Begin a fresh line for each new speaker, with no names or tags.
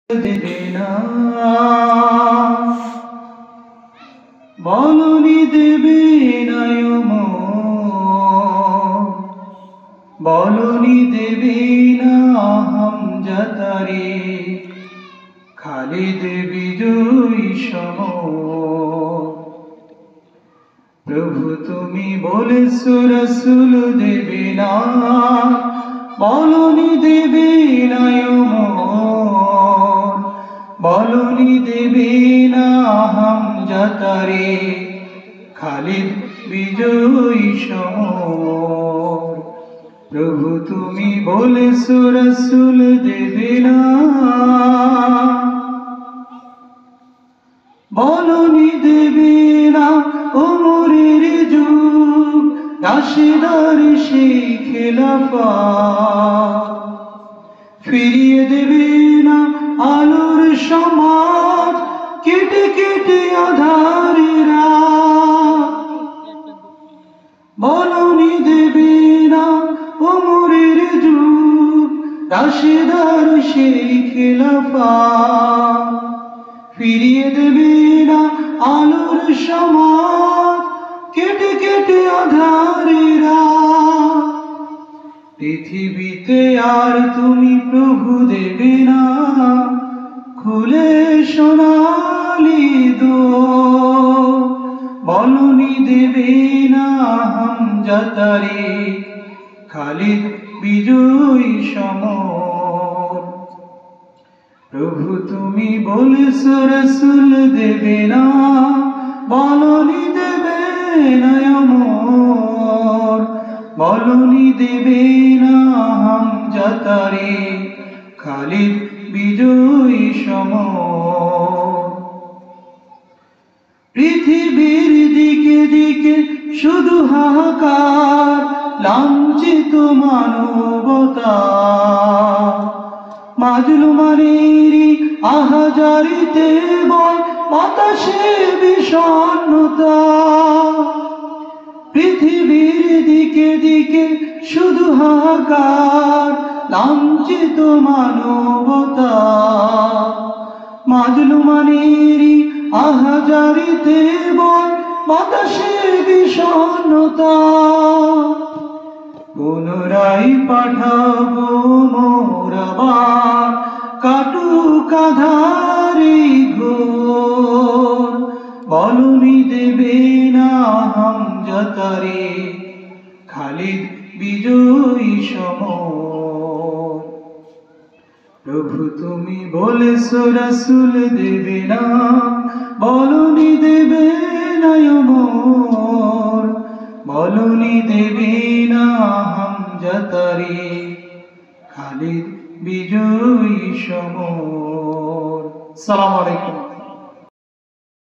দেবে না, বলনি দেবে না বলনি দেবে না হামজাতারে, খালিদ বিজয়ী সমর। প্রভু তুমি বলেছো রাসূল দেবে না, বলনি দেবে না বলনি দেবে না হামজাতারে, খালিদ বিজয়ী সমর। প্রভু তুমি বলেছো রাসূল দেবে না, বলনি দেবে না ওমরের যুগ, রাশেদার সেই খেলাফত। ফিরিয়ে দেবে না আলোর সমাজ, কেটে কেটে আঁধারের রাত। বলনি দেবে না ওমরের যুগ, রাশেদার সেই খেলাফত। ফিরিয়ে দেবে না আলোর সমাজ, কেটে কেটে আঁধারের রাত। পৃথিবীতে আর তুমি প্রভু দেবে না, খুলে সোনালি দোর। বলনি দেবে না হামজাতারে, খালিদ বিজয়ী সমর। প্রভু তুমি বলেছো রাসূল দেবে না, বলনি দেবে না বলনি দেবে না হামজাতারে, খালিদ বিজয়ী সমর। পৃথিবীর দিকে দিকে শুধু হাহাকার, লাঞ্ছিত মানবতা। মাজলুমানেরই আহাজারিতে বয় বাতাসে বিষণ্ণতা। পৃথিবীর দিকে দিকে শুধু হাহাকার, লাঞ্ছিত মানবতা। মাজলুমানেরই আহাজারিতে বয় বাতাসে বিষণ্ণতা। পুনরায় পাঠাবো মোর আবার, কাটুক আঁধারে ঘোর। বলনি দেবে না হামজাতারে, খালিদ বিজয়ী সমর। প্রভু তুমি বলেছো রাসূল দেবে না, বলনি দেবে না বলনি দেবে না হামজাতারে, খালিদ বিজয়ী সমর। আসসালামু আলাইকুম।